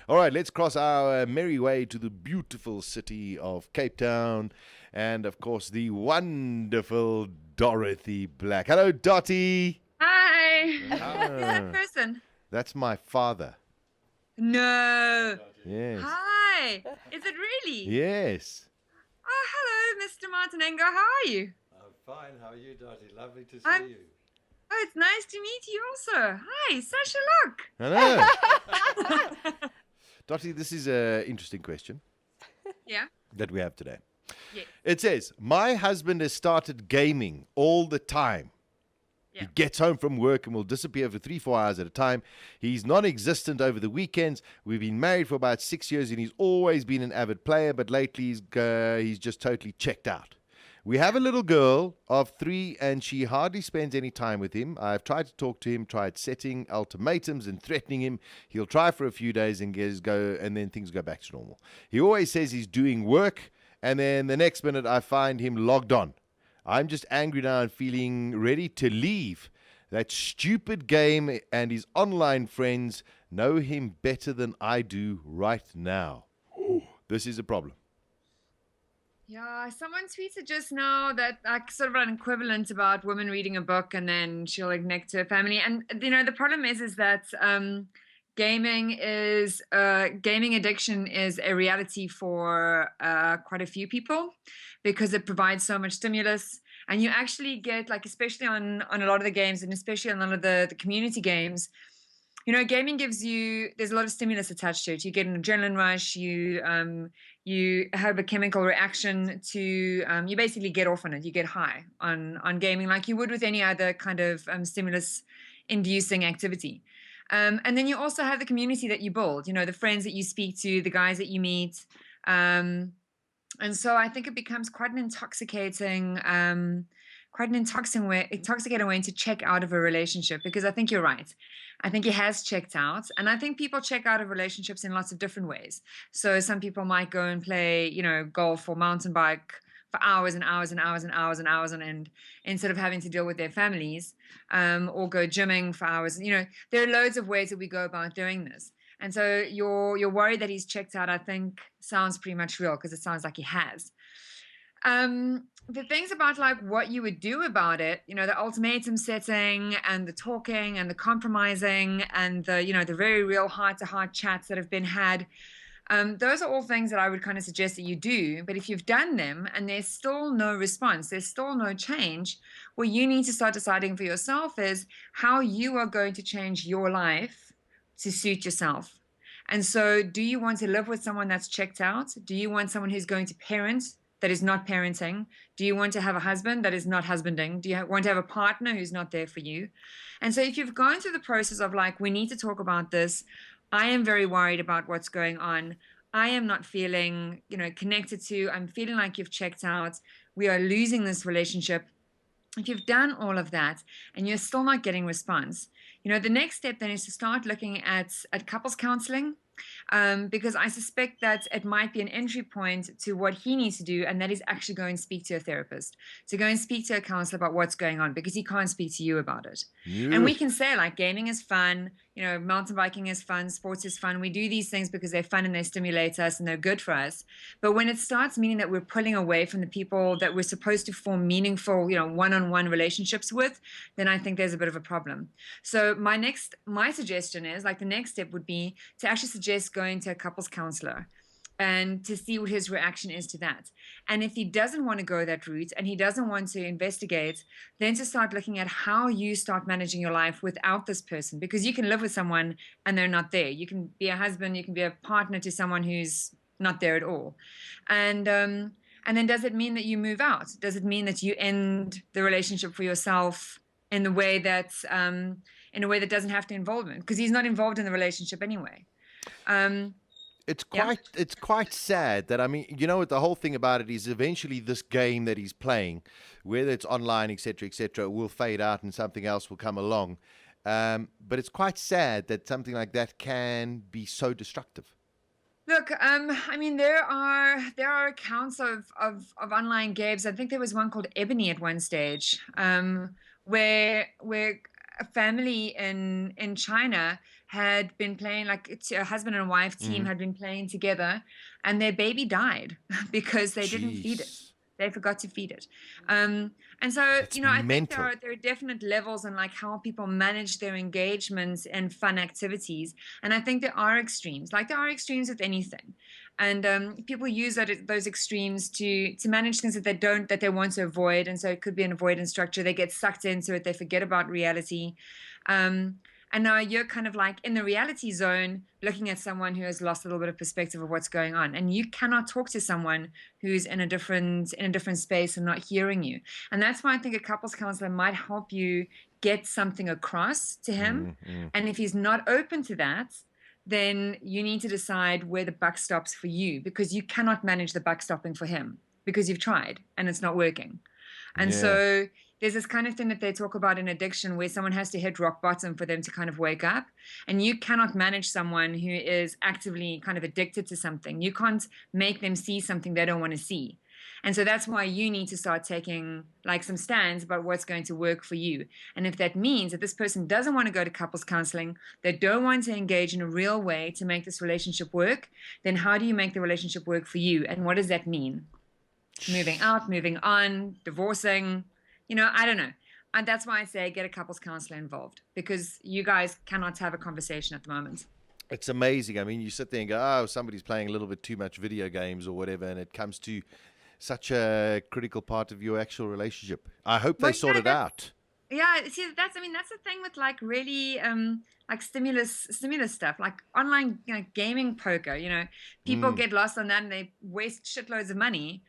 All right, let's cross our merry way to the beautiful city of Cape Town and, of course, the wonderful Dorothy Black. Hello, Dottie. Hi. Who's that Ah, person? that's my father. No. Yes. Hi. Is it really? Yes. Oh, hello, Mr. Martinengo. How are you? I'm fine. How are you, Dottie? Lovely to I'm. see you. Oh, it's nice to meet you also. Hi, Sasha. I know. Look. Dottie, this is an interesting question Yeah. that we have today. Yes. It says, my husband has started gaming all the time. He Yeah. gets home from work and will disappear for 3-4 hours at a time. He's non existent over the weekends. We've been married for about 6 years and he's always been an avid player, but lately he's just totally checked out. We have a little girl of 3 and she hardly spends any time with him. I've tried to talk to him, tried setting ultimatums and threatening him. He'll try for a few days and then things go back to normal. He always says he's doing work and then the next minute I find him logged on. I'm just angry now and feeling ready to leave. That stupid game and his online friends know him better than I do right now. This is a problem. Yeah, someone tweeted just now that like sort of an equivalent about women reading a book and then she'll connect to her family. And the problem is that gaming addiction is a reality for quite a few people because it provides so much stimulus. And you actually get like, especially on a lot of the games and especially on a lot of the community games, gaming gives you there's a lot of stimulus attached to it. You get an adrenaline rush, you have a chemical reaction to you basically get off on it, you get high on gaming like you would with any other kind of stimulus inducing activity. And then you also have the community that you build, the friends that you speak to, the guys that you meet. And so I think it becomes quite an intoxicating way to check out of a relationship, because I think you're right. I think he has checked out, and I think people check out of relationships in lots of different ways. So some people might go and play, golf or mountain bike for hours and hours and hours and hours and hours on end instead of having to deal with their families, or go gymming for hours. There are loads of ways that we go about doing this. And so your worry that he's checked out, I think, sounds pretty much real because it sounds like he has. The things about like what you would do about it, the ultimatum setting and the talking and the compromising and the very real heart-to-heart chats that have been had. Those are all things that I would kind of suggest that you do. But if you've done them and there's still no response, there's still no change, what you need to start deciding for yourself is how you are going to change your life to suit yourself. And so, do you want to live with someone that's checked out? Do you want someone who's going to parent that is not parenting? Do you want to have a husband that is not husbanding? Do you want to have a partner who's not there for you? And so, if you've gone through the process of like, we need to talk about this, I am very worried about what's going on. I am not feeling, connected to, I'm feeling like you've checked out. We are losing this relationship. If you've done all of that and you're still not getting response, the next step then is to start looking at couples counseling, because I suspect that it might be an entry point to what he needs to do, and that is actually go and speak to a therapist, to go and speak to a counselor about what's going on, because he can't speak to you about it. And we You. can say like gaming is fun, mountain biking is fun, sports is fun. We do these things because they're fun and they stimulate us and they're good for us. But when it starts meaning that we're pulling away from the people that we're supposed to form meaningful, one-on-one relationships with, then I think there's a bit of a problem. So my suggestion is like the next step would be to actually suggest going to a couples counselor and to see what his reaction is to that. And if he doesn't want to go that route and he doesn't want to investigate, then to start looking at how you start managing your life without this person, because you can live with someone and they're not there. You can be a husband, you can be a partner to someone who's not there at all. And then does it mean that you move out? Does it mean that you end the relationship for yourself in the way that in a way that doesn't have to involve him? Because he's not involved in the relationship anyway. Um, It's yeah. quite sad that, I mean, what the whole thing about it is eventually this game that he's playing, whether it's online, etc., will fade out and something else will come along. But it's quite sad that something like that can be so destructive. Look, I mean, there are accounts of online games. I think there was one called Ebony at one stage, where a family in China had been playing, like it's a husband and wife team had been playing together, and their baby died because they didn't feed it. Jeez. They forgot to feed it. And so, That's I think mental. there are definite levels in like how people manage their engagements and fun activities. And I think there are extremes, like there are extremes with anything. And people use those extremes to manage things that they want to avoid. And so it could be an avoidance structure. They get sucked into it. They forget about reality. And now you're kind of like in the reality zone looking at someone who has lost a little bit of perspective of what's going on. And you cannot talk to someone who's in a different space and not hearing you. And that's why I think a couples counselor might help you get something across to him. And if he's not open to that, then you need to decide where the buck stops for you, because you cannot manage the buck stopping for him because you've tried and it's not working. And Yeah. so there's this kind of thing that they talk about in addiction where someone has to hit rock bottom for them to kind of wake up. And you cannot manage someone who is actively kind of addicted to something. You can't make them see something they don't want to see. And so that's why you need to start taking like some stands about what's going to work for you. And if that means that this person doesn't want to go to couples counseling, they don't want to engage in a real way to make this relationship work, then how do you make the relationship work for you? And what does that mean? Moving out, moving on, divorcing, I don't know. And that's why I say get a couples counselor involved, because you guys cannot have a conversation at the moment. It's amazing. I mean, you sit there and go, oh, somebody's playing a little bit too much video games or whatever, and it comes to such a critical part of your actual relationship. I hope they sort it out. Yeah, see, that's the thing with like really like stimulus stuff, like online gaming poker. People get lost on that and they waste shitloads of money.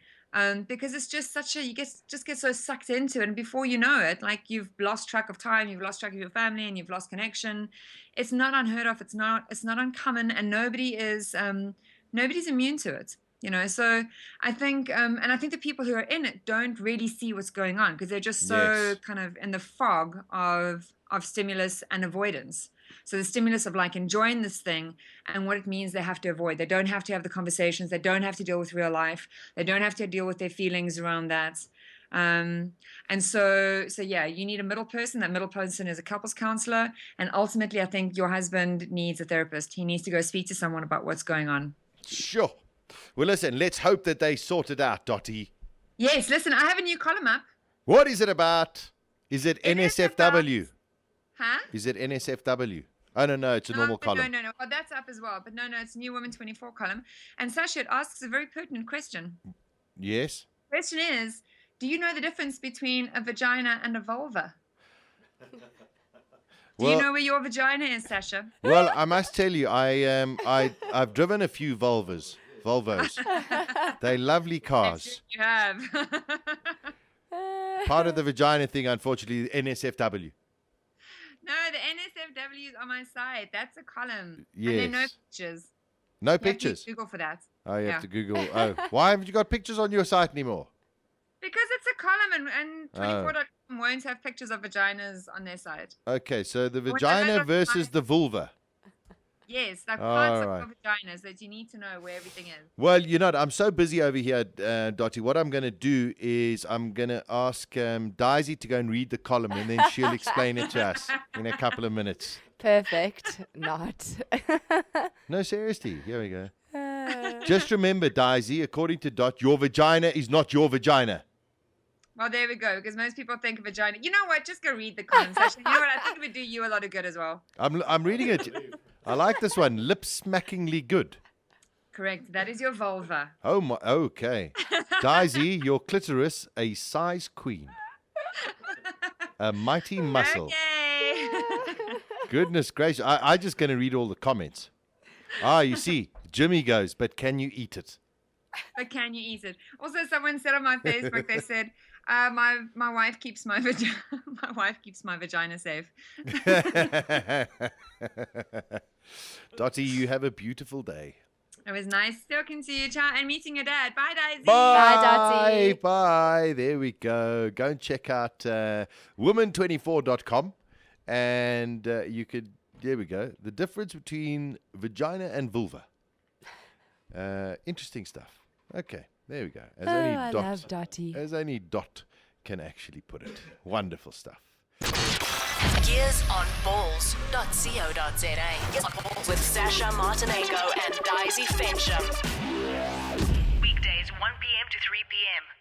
Because it's just you just get so sucked into it, and before you know it, like you've lost track of time, you've lost track of your family, and you've lost connection. It's not unheard of. It's not uncommon, and nobody's immune to it. So I think, and I think the people who are in it don't really see what's going on because they're just so kind of in the fog of stimulus and avoidance. So the stimulus of like enjoying this thing and what it means they have to avoid. They don't have to have the conversations. They don't have to deal with real life. They don't have to deal with their feelings around that. And so yeah, you need a middle person. That middle person is a couples counselor. And ultimately, I think your husband needs a therapist. He needs to go speak to someone about what's going on. Sure. Well, listen, let's hope that they sort it out, Dottie. Yes, listen, I have a new column up. What is it about? Is it NSFW? Huh? Is it NSFW? Oh, no, it's a normal column. No. Oh, that's up as well. But no, it's New Woman 24 column. And Sasha, it asks a very pertinent question. Yes? The question is, do you know the difference between a vagina and a vulva? Do you know where your vagina is, Sasha? Well, I must tell you, I've driven a few Volvos. They're lovely cars. You have. Part of the vagina thing, unfortunately, NSFW. No, the NSFW is on my side. That's a column. Yes. And there are no pictures. No You have to pictures? Google for that. Oh, you have to Google. Oh, why haven't you got pictures on your site anymore? Because it's a column and 24.com won't have pictures of vaginas on their site. Okay, so the Well, vagina no, versus the vulva. Yes, like All parts right. of vaginas that you need to know where everything is. Well, I'm so busy over here, Dottie. What I'm going to do is I'm going to ask Daisy to go and read the column, and then she'll explain it to us in a couple of minutes. Perfect. Not. No, seriously. Here we go. Just remember, Daisy, according to Dot, your vagina is not your vagina. Well, there we go, because most people think of vagina. You know what? Just go read the column section. You know what? I think it would do you a lot of good as well. I'm reading it. I like this one. Lip-smackingly good. Correct. That is your vulva. Oh, my. Okay. Daisy, your clitoris, a size queen. A mighty muscle. Okay. Goodness gracious. I'm just going to read all the comments. You see, Jimmy goes, but can you eat it? But can you eat it? Also, someone said on my Facebook, they said, my wife keeps my vagina safe. Dottie, you have a beautiful day. It was nice talking to you, and meeting your dad. Bye, Daisy. Bye, Dottie. Bye. There we go. Go and check out woman24.com, and there we go. The difference between vagina and vulva. Interesting stuff. Okay, there we go. I love Dottie. As only Dot can actually put it. Wonderful stuff. Ears on balls.co.za. With Sasha Martinengo and Daisy Fensham. Weekdays 1 p.m. to 3 p.m.